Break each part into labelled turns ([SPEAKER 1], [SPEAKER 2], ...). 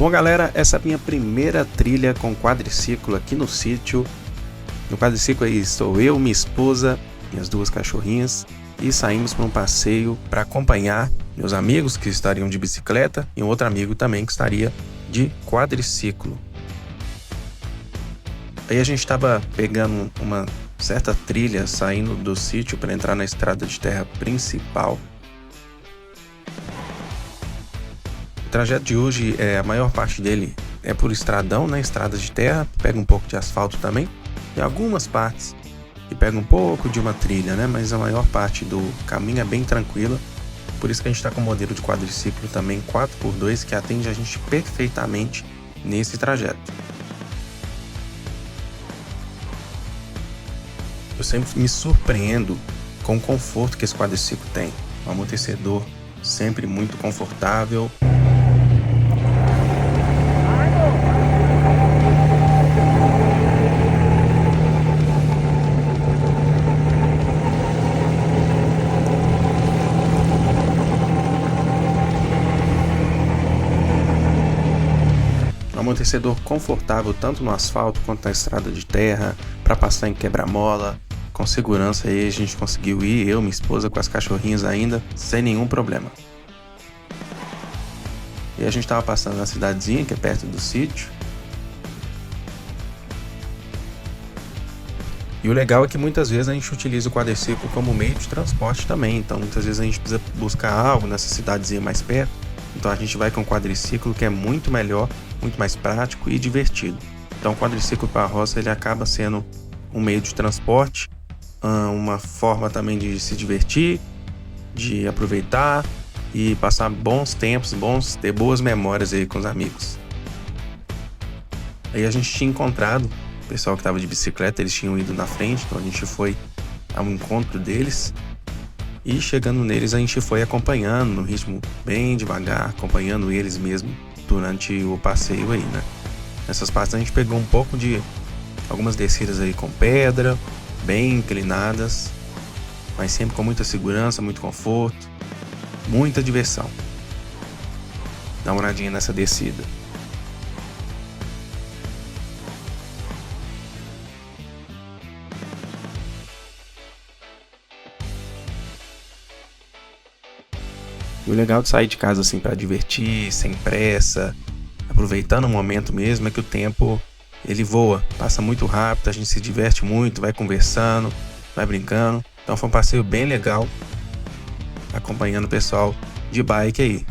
[SPEAKER 1] Bom galera, essa é a minha primeira trilha com quadriciclo aqui no sítio. No quadriciclo aí estou eu, minha esposa e as duas cachorrinhas. E saímos para um passeio para acompanhar meus amigos que estariam de bicicleta e um outro amigo também que estaria de quadriciclo. Aí a gente estava pegando uma certa trilha saindo do sítio para entrar na estrada de terra principal. O trajeto de hoje, a maior parte dele é por estradão, né? Estrada de terra, pega um pouco de asfalto também, e algumas partes que pega um pouco de uma trilha, né? Mas a maior parte do caminho é bem tranquila, por isso que a gente está com o modelo de quadriciclo também 4x2, que atende a gente perfeitamente nesse trajeto. Eu sempre me surpreendo com o conforto que esse quadriciclo tem. Um amortecedor sempre muito confortável. Um amortecedor confortável tanto no asfalto quanto na estrada de terra, para passar em quebra-mola. Com segurança aí a gente conseguiu ir, eu, minha esposa com as cachorrinhas ainda, sem nenhum problema. E a gente estava passando na cidadezinha que é perto do sítio. E o legal é que muitas vezes a gente utiliza o quadriciclo como meio de transporte também. Então muitas vezes a gente precisa buscar algo nessa cidadezinha mais perto. Então a gente vai com o quadriciclo, que é muito melhor, muito mais prático e divertido. Então o quadriciclo para a roça ele acaba sendo um meio de transporte, uma forma também de se divertir, de aproveitar e passar bons tempos, ter boas memórias aí com os amigos. Aí a gente tinha encontrado o pessoal que estava de bicicleta, eles tinham ido na frente, então a gente foi ao encontro deles. E chegando neles a gente foi acompanhando no ritmo bem devagar, acompanhando eles mesmo durante o passeio aí, né? Nessas partes a gente pegou um pouco de algumas descidas aí com pedra, bem inclinadas, mas sempre com muita segurança, muito conforto, muita diversão. Dá uma olhadinha nessa descida. E o legal de sair de casa assim para divertir, sem pressa, aproveitando o momento mesmo, é que o tempo ele voa, passa muito rápido, a gente se diverte muito, vai conversando, vai brincando. Então foi um passeio bem legal, acompanhando o pessoal de bike aí.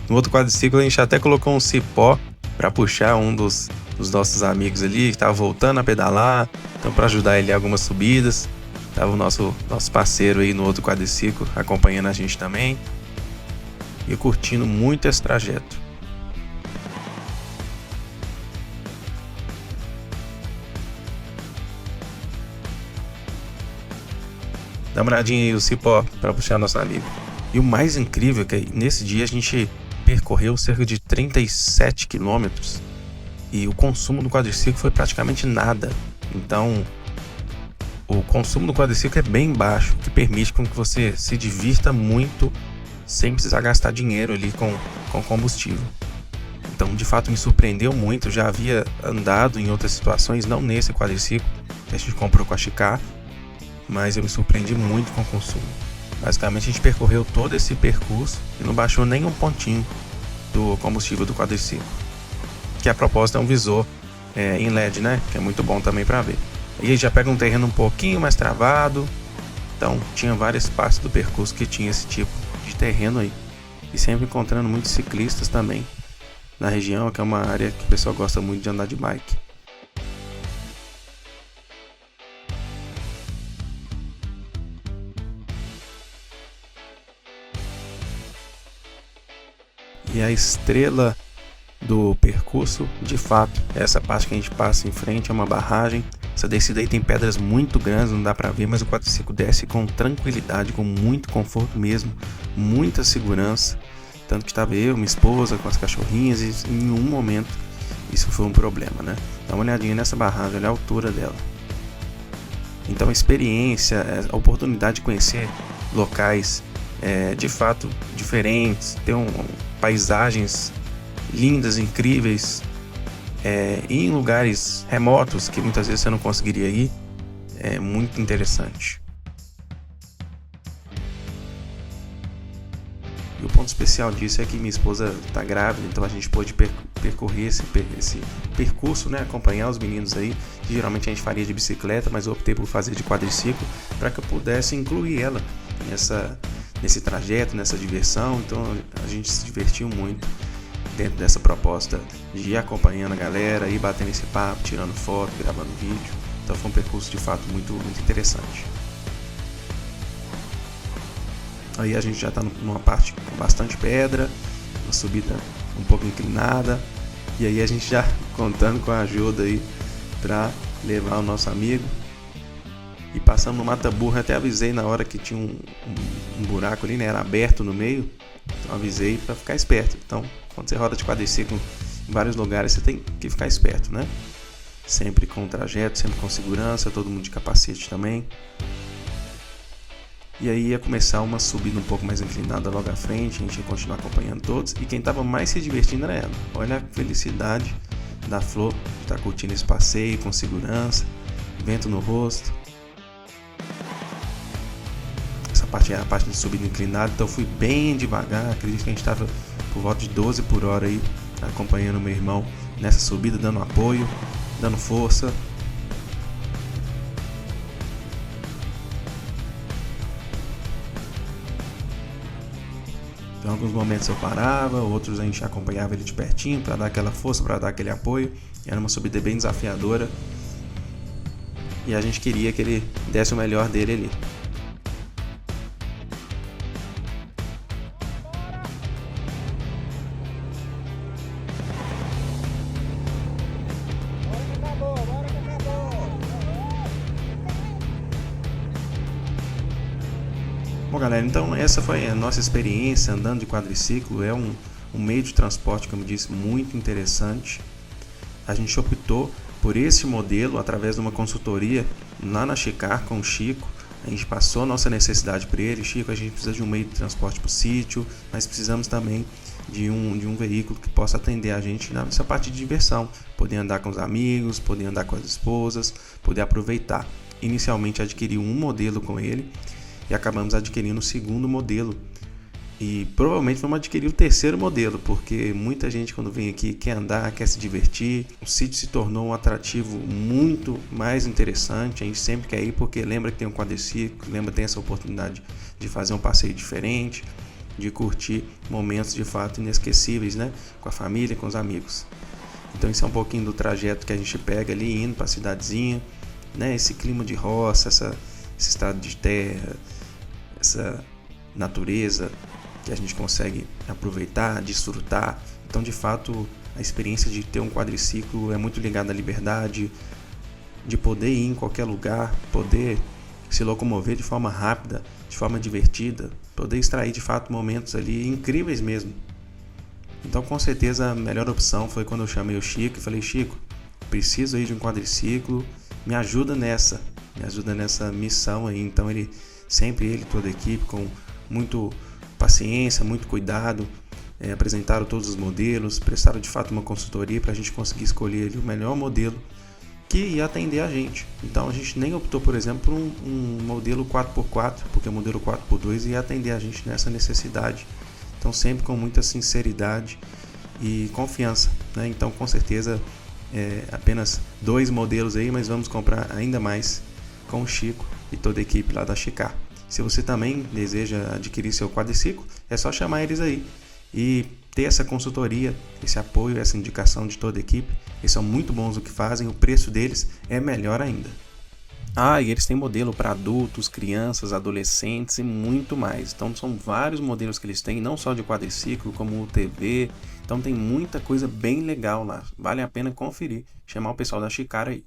[SPEAKER 1] No outro quadriciclo a gente até colocou um cipó para puxar um dos nossos amigos ali, que estava voltando a pedalar, então para ajudar ele em algumas subidas. Tava o nosso parceiro aí no outro quadriciclo acompanhando a gente também e curtindo muito esse trajeto. Dá uma olhadinha aí o cipó para puxar nosso amigo. E o mais incrível é que nesse dia a gente percorreu cerca de 37 quilômetros e o consumo do quadriciclo foi praticamente nada. Então o consumo do quadriciclo é bem baixo, o que permite com que você se divirta muito sem precisar gastar dinheiro ali com combustível. Então, de fato, me surpreendeu muito. Eu já havia andado em outras situações, não nesse quadriciclo que a gente comprou com a Chicar, mas eu me surpreendi muito com o consumo. Basicamente, a gente percorreu todo esse percurso e não baixou nem um pontinho do combustível do quadriciclo, que a propósito é um visor em LED, né? Que é muito bom também para ver. E aí já pega um terreno um pouquinho mais travado. Então tinha várias partes do percurso que tinha esse tipo de terreno aí. E sempre encontrando muitos ciclistas também na região, que é uma área que o pessoal gosta muito de andar de bike. E a estrela do percurso, de fato, essa parte que a gente passa em frente é uma barragem. Essa descida aí tem pedras muito grandes, não dá pra ver, mas o quadriciclo desce com tranquilidade, com muito conforto mesmo, muita segurança. Tanto que estava eu, minha esposa, com as cachorrinhas, e em nenhum momento isso foi um problema, né? Dá uma olhadinha nessa barragem, olha a altura dela. Então a experiência, a oportunidade de conhecer locais de fato diferentes, ter paisagens lindas, incríveis, em lugares remotos que muitas vezes você não conseguiria ir. É muito interessante. E o ponto especial disso é que minha esposa está grávida, então a gente pôde percorrer esse percurso, né? Acompanhar os meninos aí, que geralmente a gente faria de bicicleta, mas eu optei por fazer de quadriciclo para que eu pudesse incluir ela nesse trajeto, nessa diversão. Então a gente se divertiu muito dentro dessa proposta de ir acompanhando a galera, ir batendo esse papo, tirando foto, gravando vídeo. Então foi um percurso de fato muito, muito interessante. Aí a gente já está numa parte com bastante pedra, uma subida um pouco inclinada, e aí a gente já contando com a ajuda aí para levar o nosso amigo. E passamos no Mata Burro, até avisei na hora que tinha um buraco ali, né? Era aberto no meio, então avisei para ficar esperto. Então, quando você roda de quadriciclo em vários lugares, você tem que ficar esperto, né? Sempre com trajeto, sempre com segurança, todo mundo de capacete também. E aí ia começar uma subida um pouco mais inclinada logo à frente, a gente ia continuar acompanhando todos. E quem estava mais se divertindo era ela. Olha a felicidade da Flor de estar curtindo esse passeio com segurança, vento no rosto. Essa parte é a parte de subida inclinada, então eu fui bem devagar. Acredito que a gente estava por volta de 12 por hora aí, acompanhando o meu irmão nessa subida, dando apoio, dando força. Em alguns momentos eu parava, outros a gente acompanhava ele de pertinho para dar aquela força, para dar aquele apoio. Era uma subida bem desafiadora e a gente queria que ele desse o melhor dele ali. Bom, galera, então essa foi a nossa experiência andando de quadriciclo. É um meio de transporte, como eu disse, muito interessante. A gente optou por esse modelo através de uma consultoria lá na Chicar com o Chico. A gente passou a nossa necessidade para ele. Chico, a gente precisa de um meio de transporte para o sítio, mas precisamos também de um veículo que possa atender a gente nessa parte de diversão, poder andar com os amigos, poder andar com as esposas, poder aproveitar. Inicialmente adquiri um modelo com ele e acabamos adquirindo o segundo modelo, e provavelmente vamos adquirir o terceiro modelo, porque muita gente quando vem aqui quer andar, quer se divertir. O sítio se tornou um atrativo muito mais interessante, a gente sempre quer ir porque lembra que tem um quadriciclo, lembra que tem essa oportunidade de fazer um passeio diferente, de curtir momentos de fato inesquecíveis, né? Com a família, com os amigos. Então isso é um pouquinho do trajeto que a gente pega ali indo para a cidadezinha, né? Esse clima de roça, esse estado de terra, essa natureza que a gente consegue aproveitar, desfrutar. Então, de fato, a experiência de ter um quadriciclo é muito ligada à liberdade, de poder ir em qualquer lugar, poder se locomover de forma rápida, de forma divertida, poder extrair de fato momentos ali incríveis mesmo. Então, com certeza, a melhor opção foi quando eu chamei o Chico e falei: Chico, preciso aí de um quadriciclo, me ajuda nessa missão aí. Então ele toda a equipe com muito paciência, muito cuidado, apresentaram todos os modelos, prestaram de fato uma consultoria para a gente conseguir escolher ali o melhor modelo que ia atender a gente. Então a gente nem optou, por exemplo, por um modelo 4x4, porque o modelo 4x2 ia atender a gente nessa necessidade. Então sempre com muita sinceridade e confiança, né? Então com certeza apenas 2 modelos aí, mas vamos comprar ainda mais com o Chico e toda a equipe lá da Chicar. Se você também deseja adquirir seu quadriciclo, é só chamar eles aí e ter essa consultoria, esse apoio, essa indicação de toda a equipe. Eles são muito bons no que fazem, o preço deles é melhor ainda. E eles têm modelo para adultos, crianças, adolescentes e muito mais. Então são vários modelos que eles têm, não só de quadriciclo, como UTV. Então tem muita coisa bem legal lá. Vale a pena conferir, chamar o pessoal da Chicar aí.